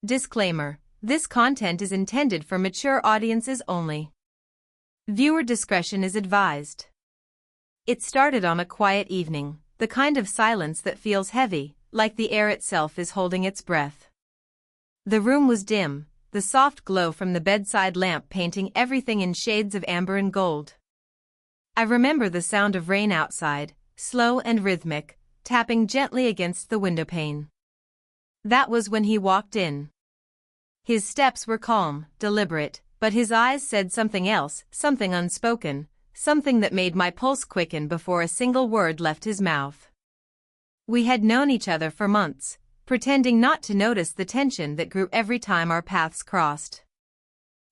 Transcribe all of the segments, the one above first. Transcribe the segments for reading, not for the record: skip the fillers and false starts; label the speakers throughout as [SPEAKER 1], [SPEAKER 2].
[SPEAKER 1] Disclaimer: this content is intended for mature audiences only. Viewer discretion is advised. It started on a quiet evening, the kind of silence that feels heavy, like the air itself is holding its breath. The room was dim, the soft glow from the bedside lamp painting everything in shades of amber and gold. I remember the sound of rain outside, slow and rhythmic, tapping gently against the windowpane. That was when he walked in. His steps were calm, deliberate, but his eyes said something else, something unspoken, something that made my pulse quicken before a single word left his mouth. We had known each other for months, pretending not to notice the tension that grew every time our paths crossed.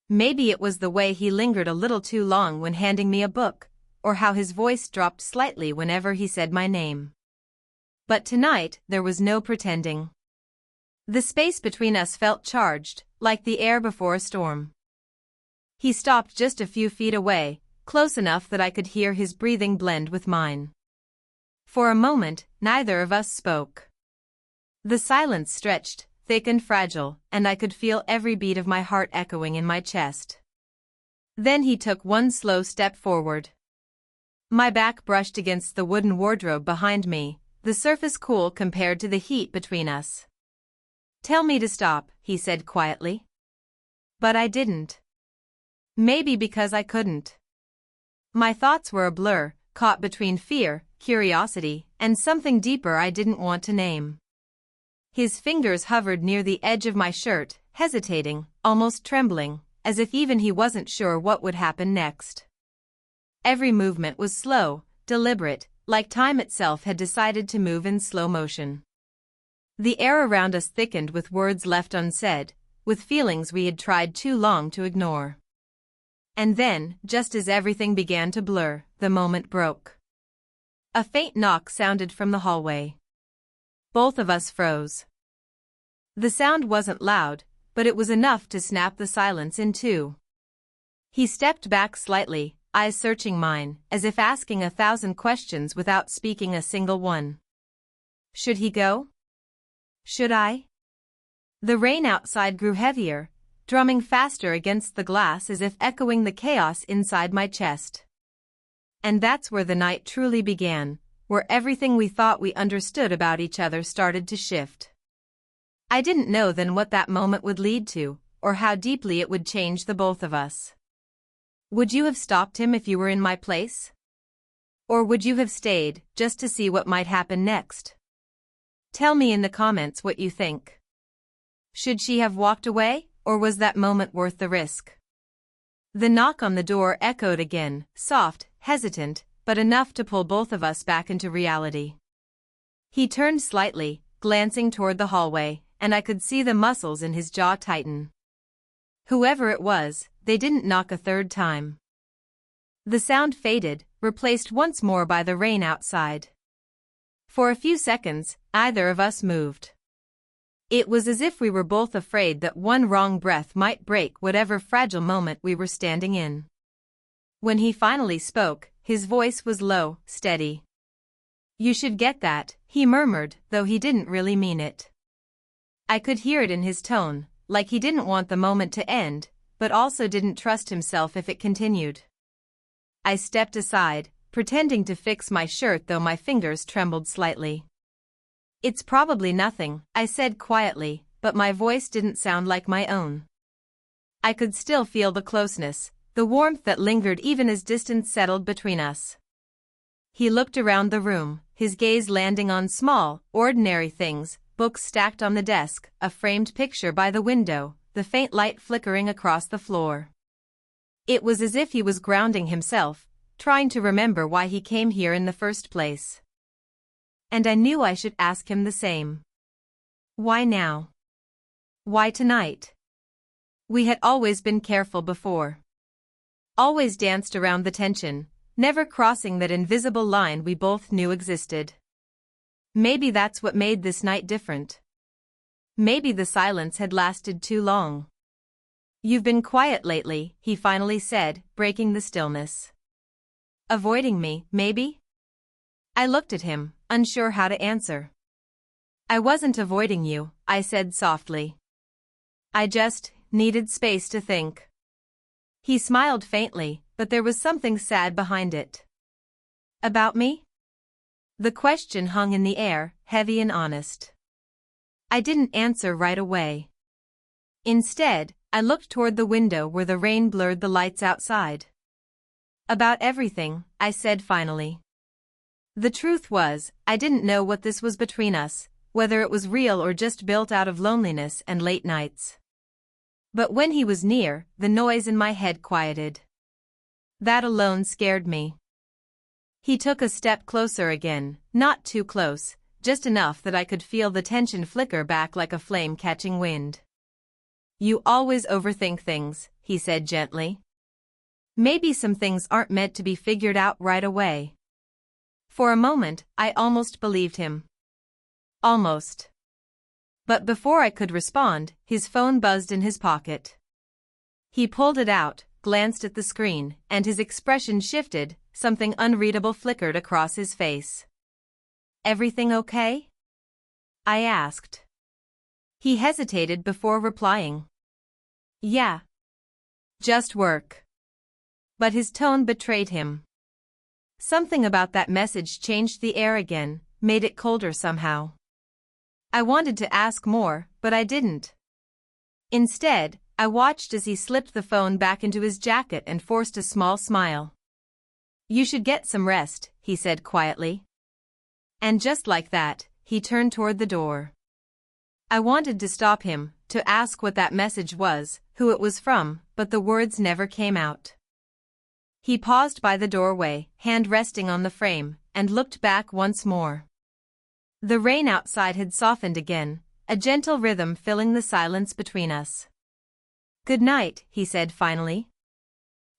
[SPEAKER 1] Maybe it was the way he lingered a little too long when handing me a book, or how his voice dropped slightly whenever he said my name. But tonight there was no pretending. The space between us felt charged, like the air before a storm. He stopped just a few feet away, close enough that I could hear his breathing blend with mine. For a moment, neither of us spoke. The silence stretched, thick and fragile, and I could feel every beat of my heart echoing in my chest. Then he took one slow step forward. My back brushed against the wooden wardrobe behind me, the surface cool compared to the heat between us. "Tell me to stop," he said quietly. But I didn't. Maybe because I couldn't. My thoughts were a blur, caught between fear, curiosity, and something deeper I didn't want to name. His fingers hovered near the edge of my shirt, hesitating, almost trembling, as if even he wasn't sure what would happen next. Every movement was slow, deliberate, like time itself had decided to move in slow motion. The air around us thickened with words left unsaid, with feelings we had tried too long to ignore. And then, just as everything began to blur, the moment broke. A faint knock sounded from the hallway. Both of us froze. The sound wasn't loud, but it was enough to snap the silence in two. He stepped back slightly, eyes searching mine, as if asking 1,000 questions without speaking a single one. Should he go? Should I? The rain outside grew heavier, drumming faster against the glass as if echoing the chaos inside my chest. And that's where the night truly began, where everything we thought we understood about each other started to shift. I didn't know then what that moment would lead to, or how deeply it would change the both of us. Would you have stopped him if you were in my place? Or would you have stayed, just to see what might happen next? Tell me in the comments what you think. Should she have walked away, or was that moment worth the risk? The knock on the door echoed again, soft, hesitant, but enough to pull both of us back into reality. He turned slightly, glancing toward the hallway, and I could see the muscles in his jaw tighten. Whoever it was, they didn't knock a third time. The sound faded, replaced once more by the rain outside. For a few seconds, neither of us moved. It was as if we were both afraid that one wrong breath might break whatever fragile moment we were standing in. When he finally spoke, his voice was low, steady. "You should get that," he murmured, though he didn't really mean it. I could hear it in his tone, like he didn't want the moment to end, but also didn't trust himself if it continued. I stepped aside, pretending to fix my shirt though my fingers trembled slightly. "It's probably nothing," I said quietly, but my voice didn't sound like my own. I could still feel the closeness, the warmth that lingered even as distance settled between us. He looked around the room, his gaze landing on small, ordinary things, books stacked on the desk, a framed picture by the window, the faint light flickering across the floor. It was as if he was grounding himself, trying to remember why he came here in the first place. And I knew I should ask him the same. Why now? Why tonight? We had always been careful before. Always danced around the tension, never crossing that invisible line we both knew existed. Maybe that's what made this night different. Maybe the silence had lasted too long. "You've been quiet lately," he finally said, breaking the stillness. "Avoiding me, maybe?" I looked at him, unsure how to answer. "I wasn't avoiding you," I said softly. I just needed space to think. He smiled faintly, but there was something sad behind it. About me? The question hung in the air, heavy and honest. I didn't answer right away. Instead, I looked toward the window where the rain blurred the lights outside. About everything, I said finally. The truth was, I didn't know what this was between us, whether it was real or just built out of loneliness and late nights. But when he was near, the noise in my head quieted. That alone scared me. He took a step closer again, not too close, just enough that I could feel the tension flicker back like a flame catching wind. You always overthink things, he said gently. Maybe some things aren't meant to be figured out right away. For a moment, I almost believed him. Almost. But before I could respond, his phone buzzed in his pocket. He pulled it out, glanced at the screen, and his expression shifted, something unreadable flickered across his face. Everything okay? I asked. He hesitated before replying. Yeah. Just work. But his tone betrayed him. Something about that message changed the air again, made it colder somehow. I wanted to ask more, but I didn't. Instead, I watched as he slipped the phone back into his jacket and forced a small smile. You should get some rest, he said quietly. And just like that, he turned toward the door. I wanted to stop him, to ask what that message was, who it was from, but the words never came out. He paused by the doorway, hand resting on the frame, and looked back once more. The rain outside had softened again, a gentle rhythm filling the silence between us. Good night, he said finally.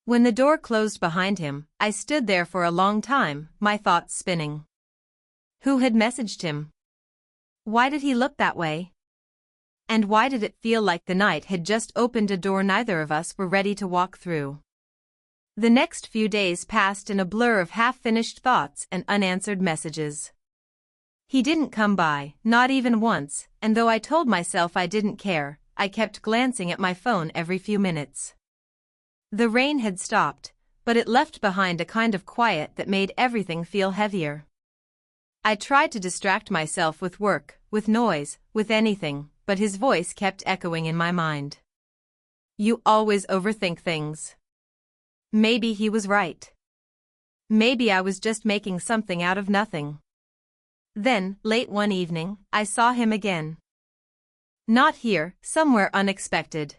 [SPEAKER 1] When the door closed behind him, I stood there for a long time, my thoughts spinning. Who had messaged him? Why did he look that way? And why did it feel like the night had just opened a door neither of us were ready to walk through? The next few days passed in a blur of half-finished thoughts and unanswered messages. He didn't come by, not even once, and though I told myself I didn't care, I kept glancing at my phone every few minutes. The rain had stopped, but it left behind a kind of quiet that made everything feel heavier. I tried to distract myself with work, with noise, with anything, but his voice kept echoing in my mind. You always overthink things. Maybe he was right. Maybe I was just making something out of nothing. Then, late one evening, I saw him again. Not here, somewhere unexpected.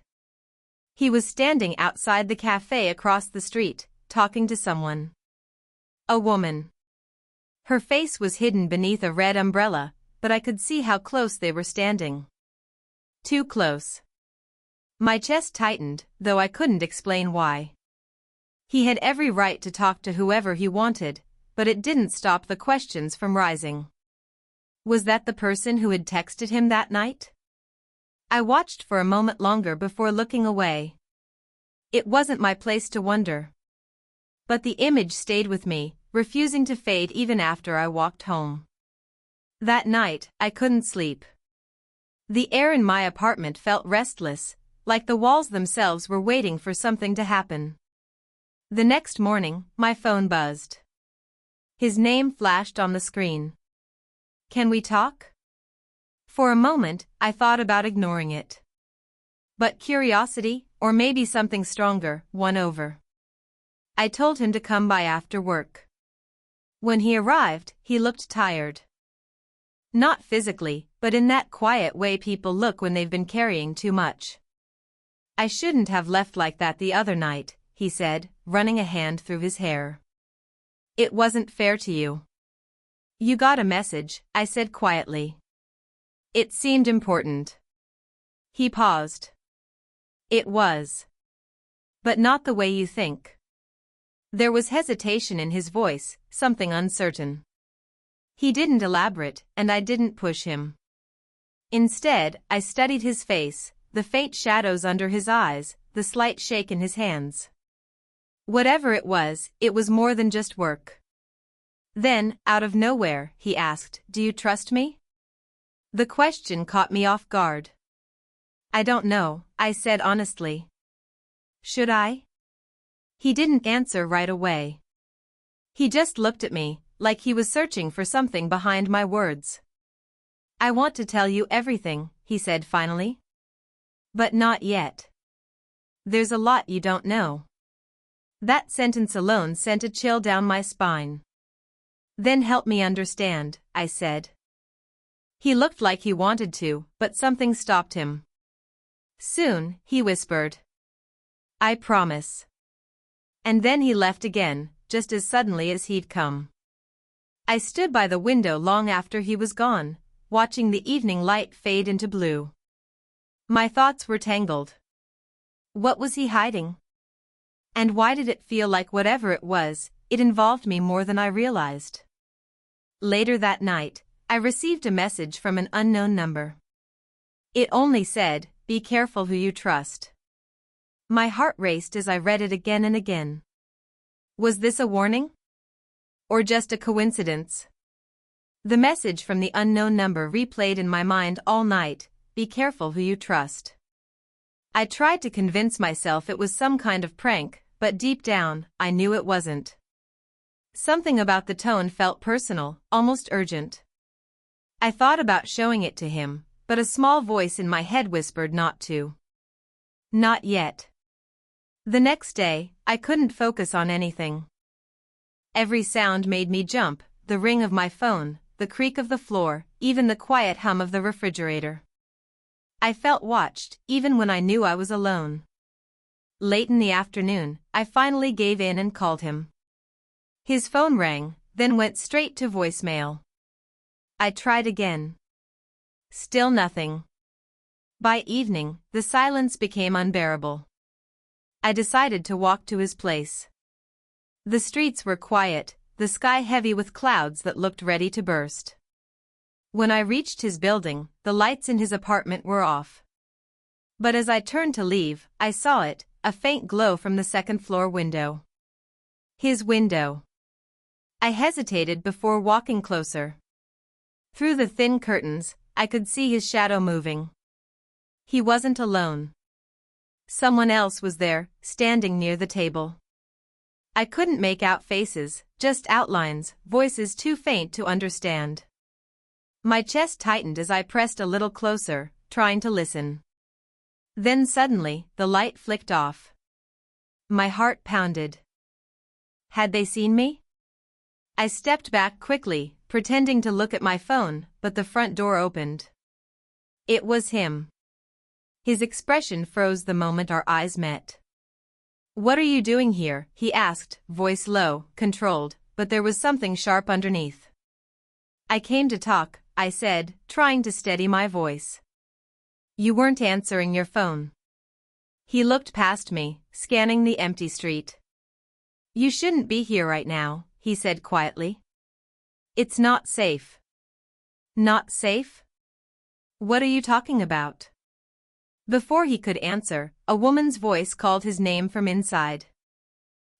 [SPEAKER 1] He was standing outside the cafe across the street, talking to someone. A woman. Her face was hidden beneath a red umbrella, but I could see how close they were standing. Too close. My chest tightened, though I couldn't explain why. He had every right to talk to whoever he wanted, but it didn't stop the questions from rising. Was that the person who had texted him that night? I watched for a moment longer before looking away. It wasn't my place to wonder. But the image stayed with me, refusing to fade even after I walked home. That night, I couldn't sleep. The air in my apartment felt restless, like the walls themselves were waiting for something to happen. The next morning, my phone buzzed. His name flashed on the screen. Can we talk? For a moment, I thought about ignoring it. But curiosity, or maybe something stronger, won over. I told him to come by after work. When he arrived, he looked tired. Not physically, but in that quiet way people look when they've been carrying too much. I shouldn't have left like that the other night, he said, running a hand through his hair. It wasn't fair to you. You got a message, I said quietly. It seemed important. He paused. It was. But not the way you think. There was hesitation in his voice, something uncertain. He didn't elaborate, and I didn't push him. Instead, I studied his face, the faint shadows under his eyes, the slight shake in his hands. Whatever it was more than just work. Then, out of nowhere, he asked, "Do you trust me?" The question caught me off guard. I don't know, I said honestly. Should I? He didn't answer right away. He just looked at me, like he was searching for something behind my words. I want to tell you everything, he said finally. But not yet. There's a lot you don't know. That sentence alone sent a chill down my spine. Then help me understand, I said. He looked like he wanted to, but something stopped him. Soon, he whispered. I promise. And then he left again, just as suddenly as he'd come. I stood by the window long after he was gone, watching the evening light fade into blue. My thoughts were tangled. What was he hiding? And why did it feel like whatever it was, it involved me more than I realized? Later that night, I received a message from an unknown number. It only said, "Be careful who you trust." My heart raced as I read it again and again. Was this a warning? Or just a coincidence? The message from the unknown number replayed in my mind all night, "Be careful who you trust." I tried to convince myself it was some kind of prank, but deep down, I knew it wasn't. Something about the tone felt personal, almost urgent. I thought about showing it to him, but a small voice in my head whispered not to. Not yet. The next day, I couldn't focus on anything. Every sound made me jump, the ring of my phone, the creak of the floor, even the quiet hum of the refrigerator. I felt watched, even when I knew I was alone. Late in the afternoon, I finally gave in and called him. His phone rang, then went straight to voicemail. I tried again. Still nothing. By evening, the silence became unbearable. I decided to walk to his place. The streets were quiet, the sky heavy with clouds that looked ready to burst. When I reached his building, the lights in his apartment were off. But as I turned to leave, I saw it, a faint glow from the second-floor window. His window. I hesitated before walking closer. Through the thin curtains, I could see his shadow moving. He wasn't alone. Someone else was there, standing near the table. I couldn't make out faces, just outlines, voices too faint to understand. My chest tightened as I pressed a little closer, trying to listen. Then suddenly, the light flicked off. My heart pounded. Had they seen me? I stepped back quickly, pretending to look at my phone, but the front door opened. It was him. His expression froze the moment our eyes met. "What are you doing here?" he asked, voice low, controlled, but there was something sharp underneath. "I came to talk," I said, trying to steady my voice. "You weren't answering your phone." He looked past me, scanning the empty street. "You shouldn't be here right now," he said quietly. "It's not safe." "Not safe? What are you talking about?" Before he could answer, a woman's voice called his name from inside.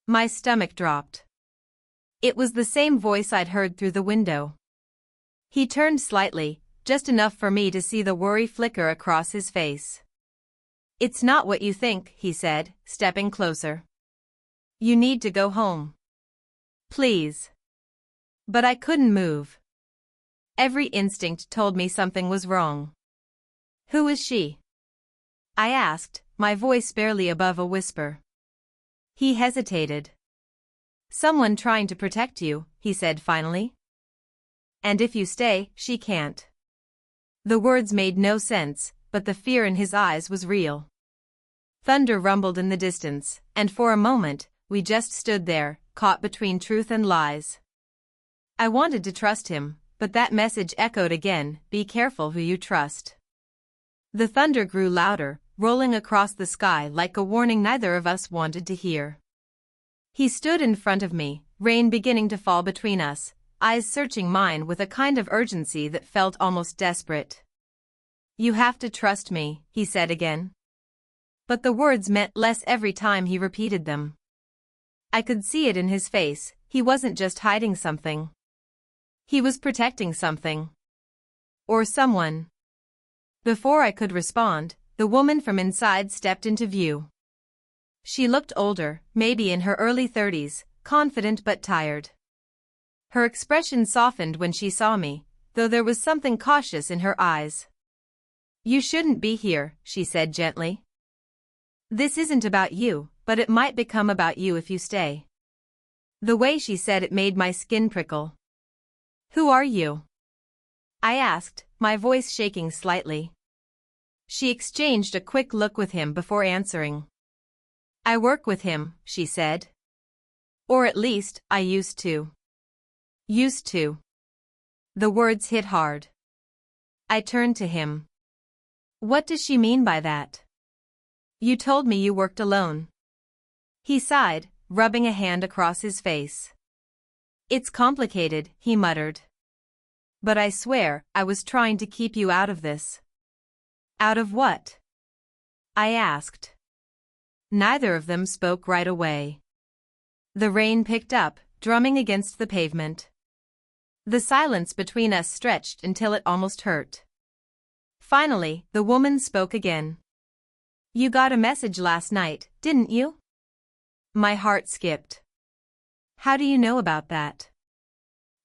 [SPEAKER 1] My stomach dropped. It was the same voice I'd heard through the window. He turned slightly, just enough for me to see the worry flicker across his face. "It's not what you think," he said, stepping closer. "You need to go home. Please." But I couldn't move. Every instinct told me something was wrong. "Who is she?" I asked, my voice barely above a whisper. He hesitated. "Someone trying to protect you," he said finally. "And if you stay, she can't." The words made no sense, but the fear in his eyes was real. Thunder rumbled in the distance, and for a moment, we just stood there, caught between truth and lies. I wanted to trust him, but that message echoed again, "Be careful who you trust." The thunder grew louder, rolling across the sky like a warning neither of us wanted to hear. He stood in front of me, rain beginning to fall between us, eyes searching mine with a kind of urgency that felt almost desperate. "You have to trust me," he said again. But the words meant less every time he repeated them. I could see it in his face, he wasn't just hiding something. He was protecting something. Or someone. Before I could respond, the woman from inside stepped into view. She looked older, maybe in her early 30s, confident but tired. Her expression softened when she saw me, though there was something cautious in her eyes. "You shouldn't be here," she said gently. "This isn't about you, but it might become about you if you stay." The way she said it made my skin prickle. "Who are you?" I asked, my voice shaking slightly. She exchanged a quick look with him before answering. "I work with him," she said. "Or at least, I used to." Used to. The words hit hard. I turned to him. "What does she mean by that? You told me you worked alone." He sighed, rubbing a hand across his face. "It's complicated," he muttered. "But I swear, I was trying to keep you out of this." "Out of what?" I asked. Neither of them spoke right away. The rain picked up, drumming against the pavement. The silence between us stretched until it almost hurt. Finally, the woman spoke again. "You got a message last night, didn't you?" My heart skipped. "How do you know about that?"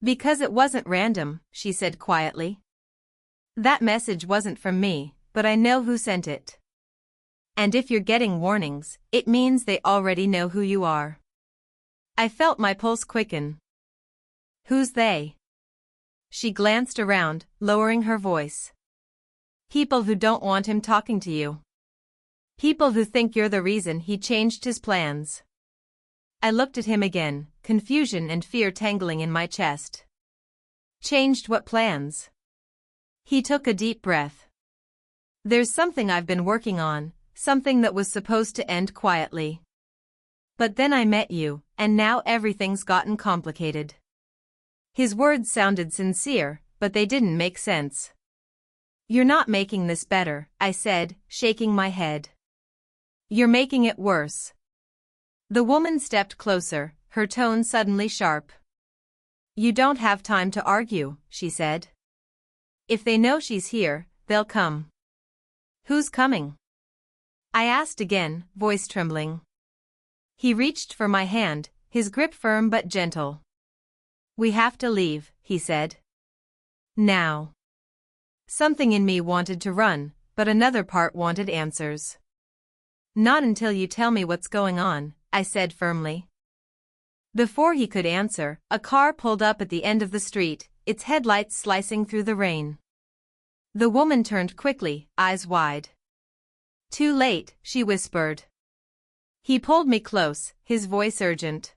[SPEAKER 1] "Because it wasn't random," she said quietly. "That message wasn't from me, but I know who sent it. And if you're getting warnings, it means they already know who you are." I felt my pulse quicken. "Who's they?" She glanced around, lowering her voice. "People who don't want him talking to you. People who think you're the reason he changed his plans." I looked at him again, confusion and fear tangling in my chest. "Changed what plans?" He took a deep breath. "There's something I've been working on, something that was supposed to end quietly. But then I met you, and now everything's gotten complicated." His words sounded sincere, but they didn't make sense. "You're not making this better," I said, shaking my head. "You're making it worse." The woman stepped closer, her tone suddenly sharp. "You don't have time to argue," she said. "If they know she's here, they'll come." "Who's coming?" I asked again, voice trembling. He reached for my hand, his grip firm but gentle. "We have to leave," he said. "Now." Something in me wanted to run, but another part wanted answers. "Not until you tell me what's going on," I said firmly. Before he could answer, a car pulled up at the end of the street, its headlights slicing through the rain. The woman turned quickly, eyes wide. "Too late," she whispered. He pulled me close, his voice urgent.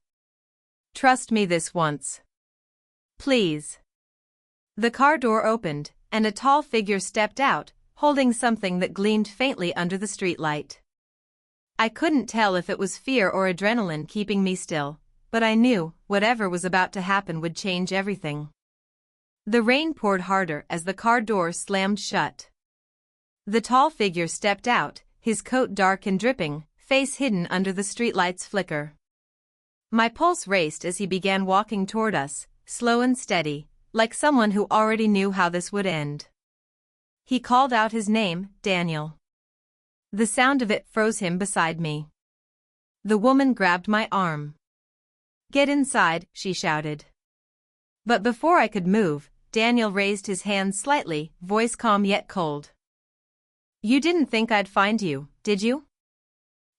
[SPEAKER 1] "Trust me this once. Please." The car door opened, and a tall figure stepped out, holding something that gleamed faintly under the streetlight. I couldn't tell if it was fear or adrenaline keeping me still, but I knew whatever was about to happen would change everything. The rain poured harder as the car door slammed shut. The tall figure stepped out, his coat dark and dripping, face hidden under the streetlight's flicker. My pulse raced as he began walking toward us, slow and steady, like someone who already knew how this would end. He called out his name, Daniel. The sound of it froze him beside me. The woman grabbed my arm. "Get inside," she shouted. But before I could move, Daniel raised his hand slightly, voice calm yet cold. "You didn't think I'd find you, did you?"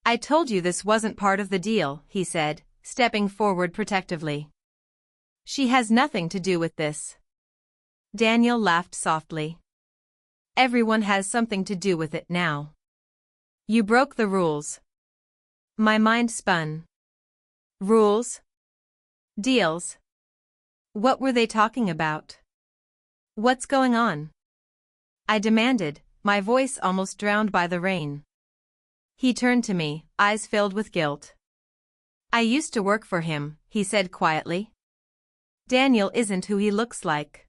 [SPEAKER 1] "I told you this wasn't part of the deal," he said, stepping forward protectively. "She has nothing to do with this." Daniel laughed softly. "Everyone has something to do with it now. You broke the rules." My mind spun. Rules? Deals? What were they talking about? "What's going on?" I demanded, my voice almost drowned by the rain. He turned to me, eyes filled with guilt. "I used to work for him," he said quietly. "Daniel isn't who he looks like.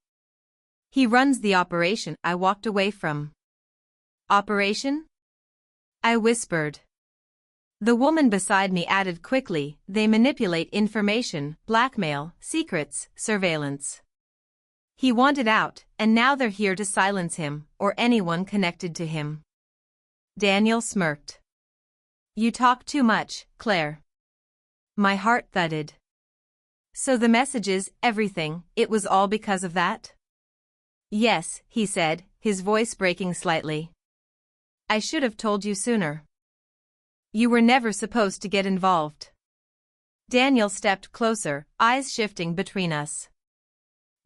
[SPEAKER 1] He runs the operation I walked away from." "Operation?" I whispered. The woman beside me added quickly, "They manipulate information, blackmail, secrets, surveillance." He wanted out, and now they're here to silence him, or anyone connected to him. Daniel smirked. You talk too much, Claire. My heart thudded. So the messages, everything, it was all because of that? Yes, he said, his voice breaking slightly. I should have told you sooner. You were never supposed to get involved. Daniel stepped closer, eyes shifting between us.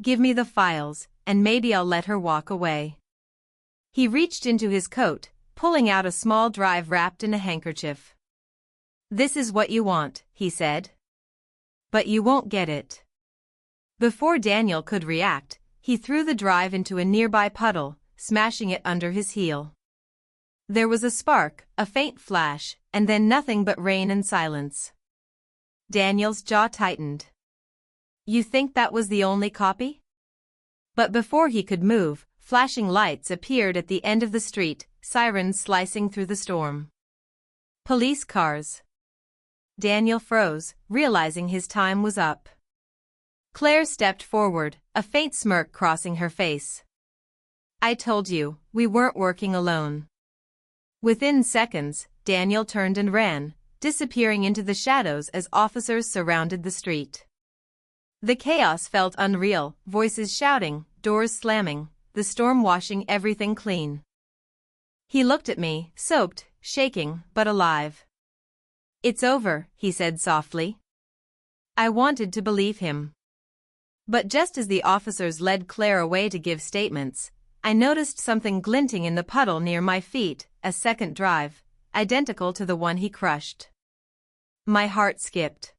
[SPEAKER 1] Give me the files, and maybe I'll let her walk away. He reached into his coat, pulling out a small drive wrapped in a handkerchief. This is what you want, he said. But you won't get it. Before Daniel could react, he threw the drive into a nearby puddle, smashing it under his heel. There was a spark, a faint flash, and then nothing but rain and silence. Daniel's jaw tightened. You think that was the only copy? But before he could move, flashing lights appeared at the end of the street, sirens slicing through the storm. Police cars. Daniel froze, realizing his time was up. Claire stepped forward, a faint smirk crossing her face. I told you, we weren't working alone. Within seconds, Daniel turned and ran, disappearing into the shadows as officers surrounded the street. The chaos felt unreal, voices shouting, doors slamming, the storm washing everything clean. He looked at me, soaked, shaking, but alive. It's over, he said softly. I wanted to believe him. But just as the officers led Claire away to give statements, I noticed something glinting in the puddle near my feet, a second drive, identical to the one he crushed. My heart skipped.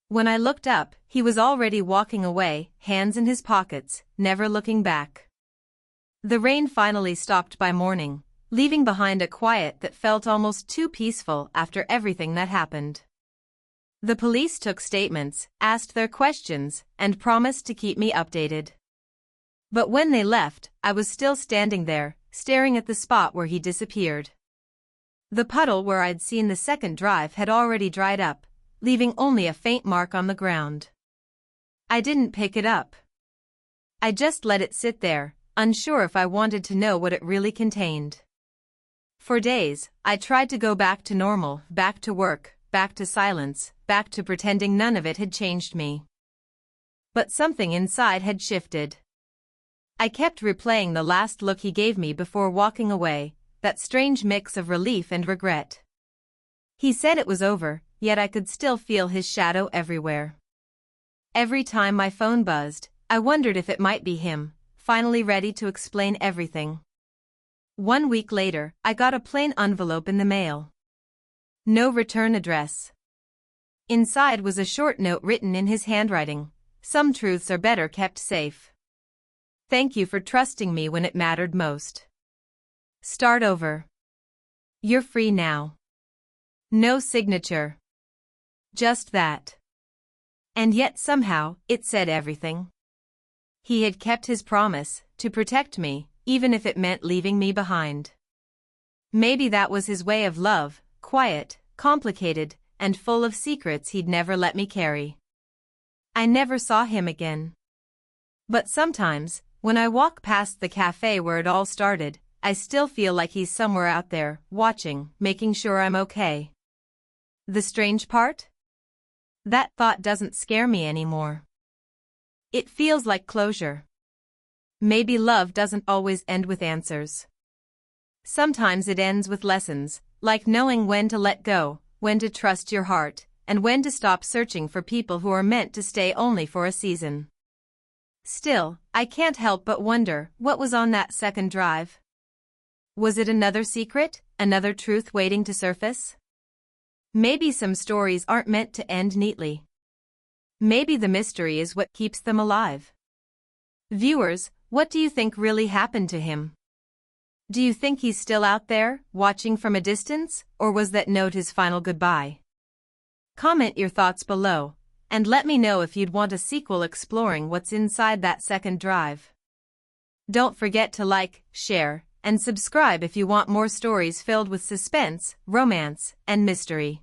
[SPEAKER 1] When I looked up, he was already walking away, hands in his pockets, never looking back. The rain finally stopped by morning, leaving behind a quiet that felt almost too peaceful after everything that happened. The police took statements, asked their questions, and promised to keep me updated. But when they left, I was still standing there, staring at the spot where he disappeared. The puddle where I'd seen the second drive had already dried up, leaving only a faint mark on the ground. I didn't pick it up. I just let it sit there, unsure if I wanted to know what it really contained. For days, I tried to go back to normal, back to work, back to silence, back to pretending none of it had changed me. But something inside had shifted. I kept replaying the last look he gave me before walking away, that strange mix of relief and regret. He said it was over, yet I could still feel his shadow everywhere. Every time my phone buzzed, I wondered if it might be him, finally ready to explain everything. 1 week later, I got a plain envelope in the mail. No return address. Inside was a short note written in his handwriting. Some truths are better kept safe. Thank you for trusting me when it mattered most. Start over. You're free now. No signature. Just that. And yet somehow, it said everything. He had kept his promise, to protect me, even if it meant leaving me behind. Maybe that was his way of love, quiet, complicated, and full of secrets he'd never let me carry. I never saw him again. But sometimes, when I walk past the cafe where it all started, I still feel like he's somewhere out there, watching, making sure I'm okay. The strange part? That thought doesn't scare me anymore. It feels like closure. Maybe love doesn't always end with answers. Sometimes it ends with lessons, like knowing when to let go, when to trust your heart, and when to stop searching for people who are meant to stay only for a season. Still, I can't help but wonder, what was on that second drive? Was it another secret, another truth waiting to surface? Maybe some stories aren't meant to end neatly. Maybe the mystery is what keeps them alive. Viewers, what do you think really happened to him? Do you think he's still out there, watching from a distance, or was that note his final goodbye? Comment your thoughts below, and let me know if you'd want a sequel exploring what's inside that second drive. Don't forget to like, share, and subscribe if you want more stories filled with suspense, romance, and mystery.